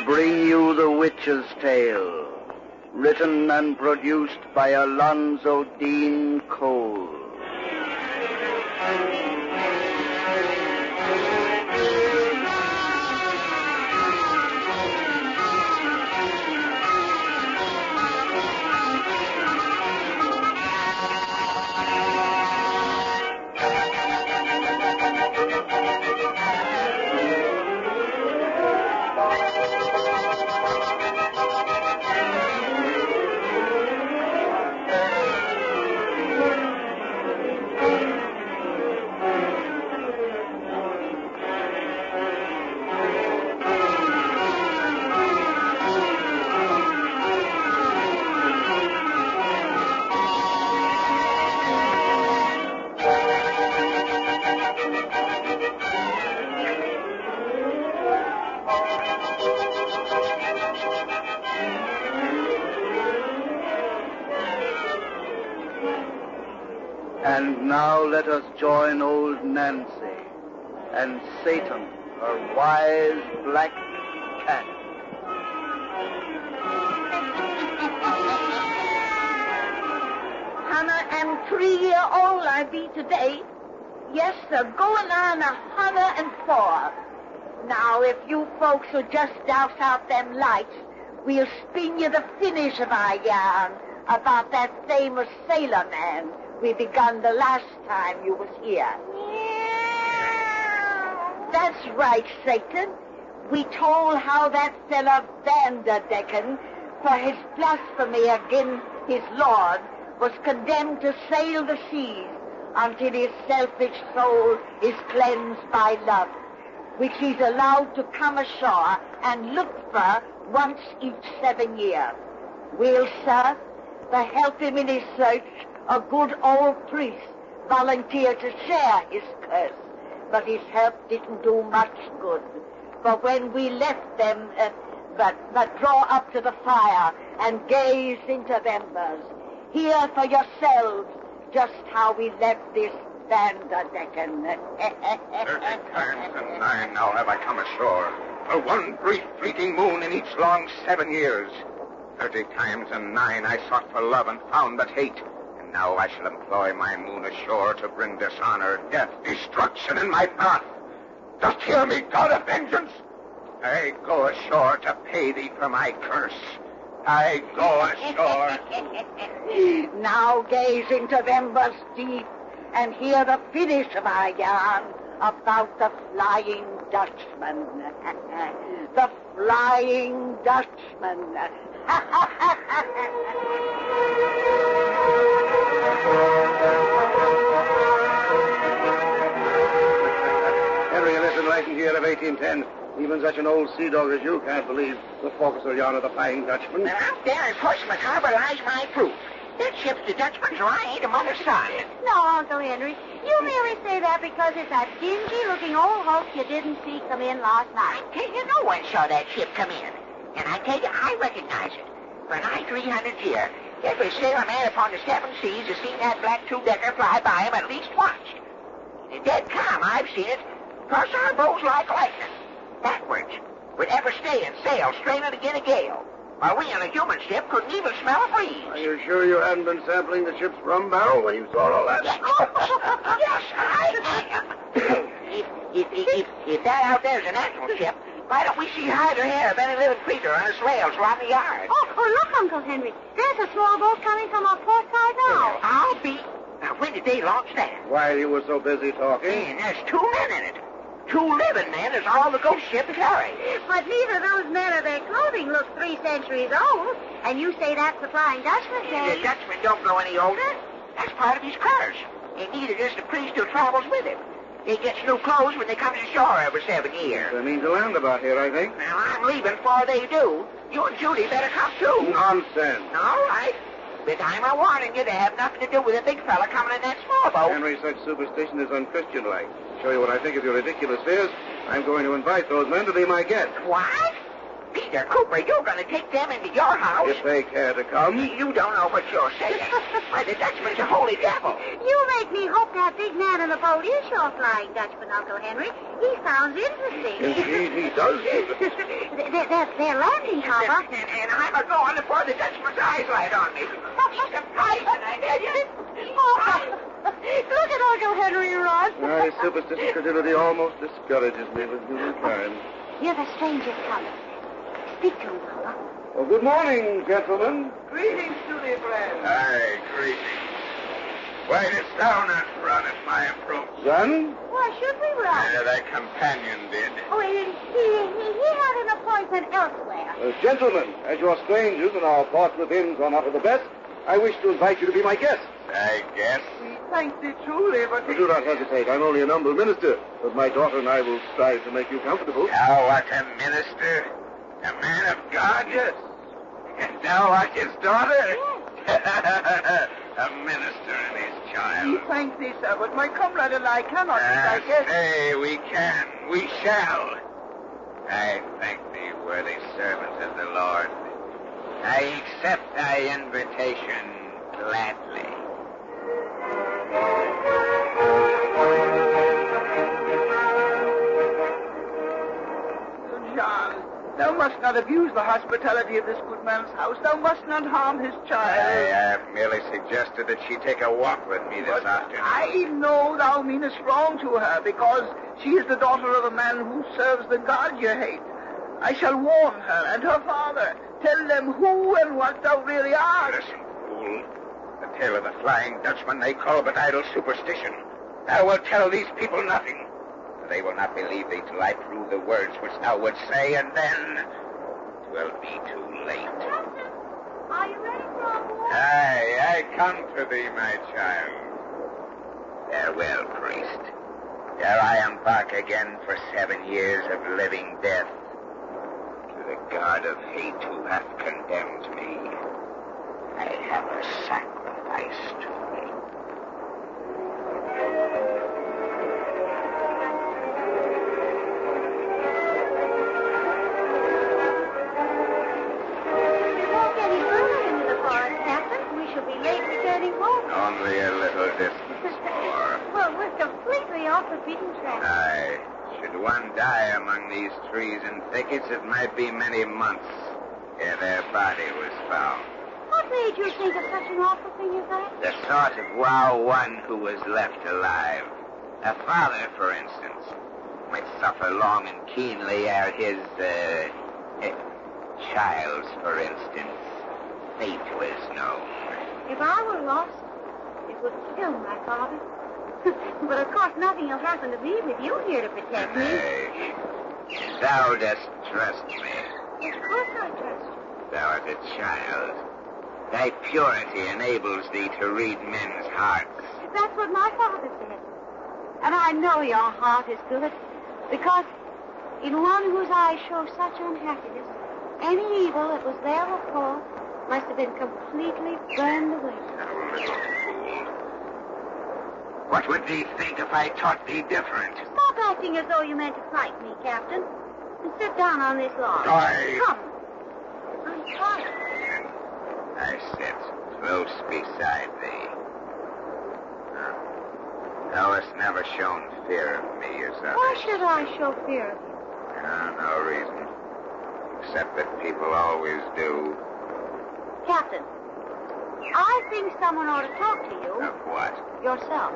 bring you The Witch's Tale, written and produced by Alonzo Deen Cole. And now let us join old Nancy and Satan, her wise black cat. Hannah am 3-year-old I be today. Yes, sir, going on 104. Now, if you folks will just douse out them lights, we'll spin you the finish of our yarn about that famous sailor man we begun the last time you was here. That's right, Satan. We told how that fella Vanderdecken, for his blasphemy against his Lord, was condemned to sail the seas until his selfish soul is cleansed by love, which he's allowed to come ashore and look for once each 7 years. Well, sir, to help him in his search, a good old priest volunteered to share his curse, but his help didn't do much good. For when we left them, but draw up to the fire and gaze into the embers, hear for yourselves just how we left this Vanderdecken. 30 times and 9 now have I come ashore, for one brief fleeting moon in each long 7 years. 30 times and 9 I sought for love and found but hate. And now I shall employ my moon ashore to bring dishonor, death, destruction in my path. Dost hear me, God of vengeance? I go ashore to pay thee for my curse. I go ashore. Now gaze into the embers deep and hear the finish of our yarn about the Flying Dutchman. The Flying Dutchman. Henry, in this enlightened year of 1810, even such an old sea dog as you can't believe the forecastle yarn of the Flying Dutchman. Well, out there in Portsmouth Harbor lies my proof. That ship's the Dutchman's, or I ain't a mother's son. No, Uncle Henry. You merely say that because it's that dingy-looking old hulk you didn't see come in last night. I tell you, no one saw that ship come in. And I tell you, I recognize it. For nigh 300 years, every sailor man upon the 7 seas has seen that black 2-decker fly by him at least once. In a dead calm, I've seen it cross our bows like lightning, backwards, would ever stay and sail straight out again a gale, while we on a human ship couldn't even smell a breeze. Are you sure you hadn't been sampling the ship's rum barrel when you saw all that? Yes, I am. If that out there's an actual ship, why don't we see hide or hair of any living creature on a sails along the yard? Oh, look, Uncle Henry. There's a small boat coming from our port side now. I'll be... Now, when did they launch that? While you were so busy talking. And there's 2 men in it. 2 living men is all the ghost ship carry. But neither of those men or their clothing looks 3 centuries old. And you say that's the Flying Dutchman, The Dutchman don't grow any older. That's part of his curse. And neither does the priest who travels with him. They gets new clothes when they come to shore every 7 years. They mean to land about here, I think. Now, I'm leaving before they do. You and Judy better come, too. Nonsense. All right. But I'm warning you to have nothing to do with a big fella coming in that small boat. Henry, such superstition is unchristian-like. To show you what I think of your ridiculous fears, I'm going to invite those men to be my guests. What? Peter Cooper, you're going to take them into your house? If they care to come. You don't know what you're saying. Why, the Dutchman's a holy devil. You make me hope that this big man in the boat is your flying Dutchman, Uncle Henry. He sounds interesting. Indeed, he does. They're landing, Papa. And I'm a-going before the Dutchman's eyes light on me. Surprising, I tell you. Look at Uncle Henry run. My superstitious credulity almost discourages me with humankind. Hear the strangers coming. Speak to him, Papa. Well, good morning, gentlemen. Greetings, studio friends. Aye, greetings. Why dost thou not run at my approach? Son? Why should we run? Thy companion did. Oh, he had an appointment elsewhere. Gentlemen, as you are strangers and our thoughts within are not of the best, I wish to invite you to be my guests. I guess. We thank thee truly, but... Do not hesitate. I'm only an humble minister, but my daughter and I will strive to make you comfortable. Thou art a minister? A man of God? Yes. And thou art his daughter? Yes. A minister and his We child. thank thee, sir, but my comrade and I cannot be thy guests. Say, we can. We shall. I thank thee, worthy servant of the Lord. I accept thy invitation gladly. John, thou must not abuse the hospitality of this good man's house. Thou must not harm his child. I have merely suggested that she take a walk with me this afternoon. I know thou meanest wrong to her, because she is the daughter of a man who serves the God you hate. I shall warn her and her father. Tell them who and what thou really art. Listen, fool. The tale of the Flying Dutchman they call but idle superstition. Thou wilt tell these people nothing. They will not believe thee till I prove the words which thou wouldst say, and then 'twill be too late. Captain, are you ready for our war? Aye, I come to thee, my child. Farewell, priest. Ere I embark again for 7 years of living death, to the God of hate who hath condemned me, I have a sacrifice to make. We won't get any further into the forest, Captain. We shall be late returning home. Only a little distance more. Well, we're completely off the beaten track. Aye. Should one die among these trees and thickets, it might be many months ere their body was found. What made you think of such an awful thing as that? The thought of one who was left alive. A father, for instance, might suffer long and keenly ere his, child's, for instance, fate was known. If I were lost, it would kill my father. But of course nothing will happen to me with you here to protect me. Nay, thou dost trust me. Of course I trust you. Thou art a child. Thy purity enables thee to read men's hearts. That's what my father said. And I know your heart is good, because in one whose eyes show such unhappiness, any evil that was there before must have been completely burned away. Thou little fool. What would thee think if I taught thee different? Stop acting as though you meant to fight me, Captain, and sit down on this log. Aye. Come. I'm tired. I sit close beside thee. Thou hast never shown fear of me as others. Why should I show fear of you? No reason. Except that people always do. Captain, I think someone ought to talk to you. Of what? Yourself.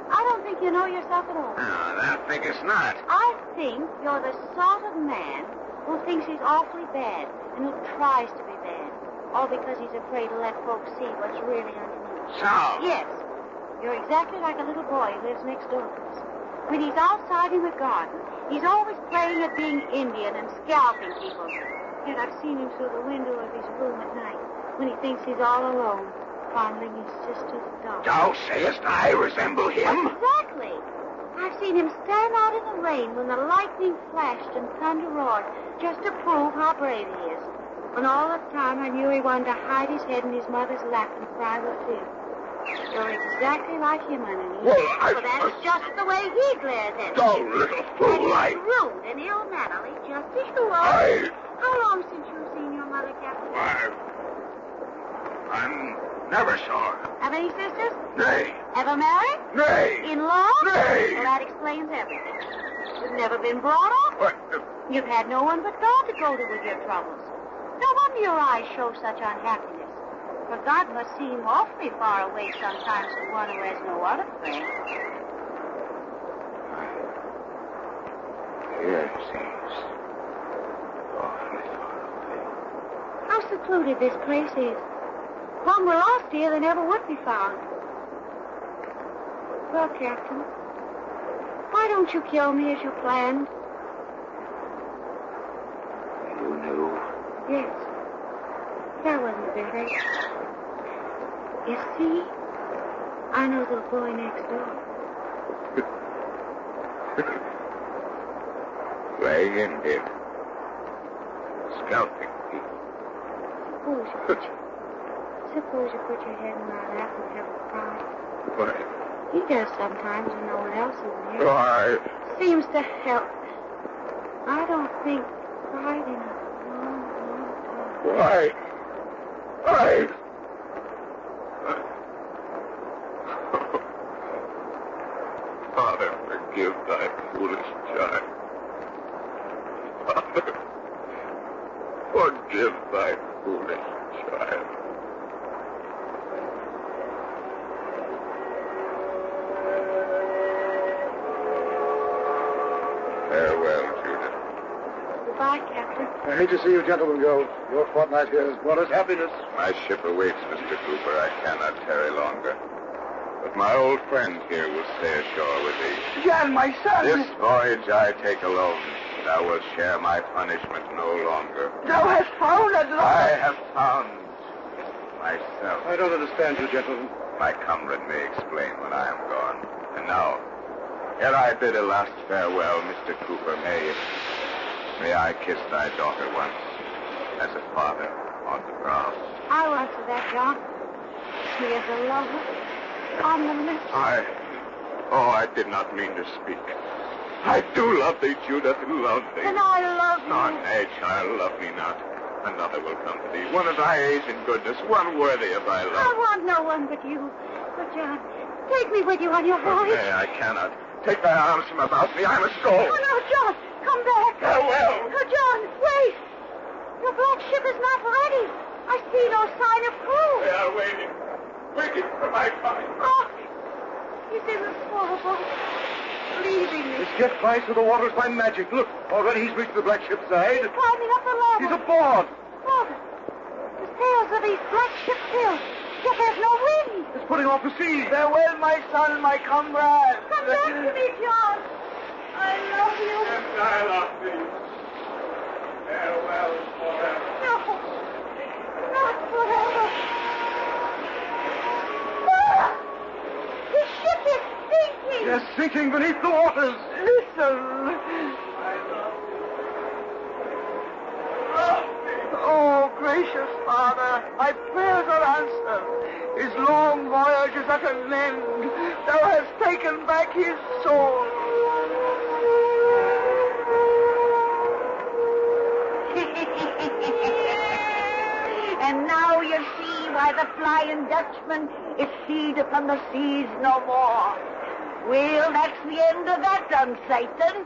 I don't think you know yourself at all. No, thou thinkest not. I think you're the sort of man who thinks he's awfully bad and who tries to be bad, all because he's afraid to let folks see what's really underneath. So? Yes. You're exactly like a little boy who lives next door to us. When he's outside in the garden, he's always playing at being Indian and scalping people. Yet I've seen him through the window of his room at night when he thinks he's all alone, fondling his sister's dog. Thou sayest I resemble him? Exactly. I've seen him stand out in the rain when the lightning flashed and thunder roared, just to prove how brave he is. When all the time I knew he wanted to hide his head in his mother's lap and cry with fear. You're exactly like him underneath. Well, that's just the way he glares at Thou me. little And fool, he's rude and ill-mannerly, just as you are. How long since you've seen your mother, Captain? Why, I'm Never saw her. Have any sisters? Nay. Ever married? Nay. In-laws? Nay. Well, that explains everything. You've never been brought up. What? You've had no one but God to go to with your troubles. No wonder your eyes show such unhappiness. For God must seem awfully far away sometimes to one who has no other friend. Here seems awfully far away. How secluded this place is. When we're lost here, they never would be found. Well, Captain, why don't you kill me as you planned? You knew? Yes. That wasn't very. You see, I know the boy next door. Playing Indian. Scalping people. Suppose you put your head in my lap and have a cry. Why? He does sometimes when no one else is near. Why? Seems to help. I don't think cried in a long, long time. Why? Why? Father, forgive thy foolish child. Father, forgive thy foolish child. Farewell, Judith. Goodbye, Captain. I hate to see you gentlemen go. Your fortnight here has brought us happiness. My ship awaits, Mr. Cooper. I cannot tarry longer. But my old friend here will stay ashore with thee. John, my son. This voyage I take alone. Thou wilt share my punishment no longer. Thou hast found at I last. have found myself. I don't understand you, gentlemen. My comrade may explain when I am gone. And now, ere I bid a last farewell, Mr. Cooper, may I kiss thy daughter once, as a father on the brow. I'll answer that, John. He is a lover on the lips. I did not mean to speak. I do love thee, Judith, love thee. And I love you. No, nay, child, love me not. Another will come to thee, one of thy age and goodness, one worthy of thy I love. want no one but you. But, John, take me with you on your But voyage. nay, I cannot. Take thy arms from about me. I must go. Oh, no, John, come back. Farewell. Oh, John, wait. Your black ship is not ready. I see no sign of crew. They are waiting for my coming. Oh, he's in the small boat, leaving me. This jet flies through the waters by magic. Look, already he's reached the black ship's side. He's climbing up the ladder. He's aboard. Oh, the sails of these black ships fill. Yet there's no wind. It's putting off to sea. Farewell, my son, my comrade. Come back to me, John. I love you. And I love thee. Farewell forever. No, not forever. His ship is sinking. Yes, sinking beneath the waters. Listen. Oh, gracious Father, my prayers are answered. His long voyage is at an end. Thou hast taken back his soul. And now you see why the Flying Dutchman is seed upon the seas no more. Well, that's the end of that done, Satan.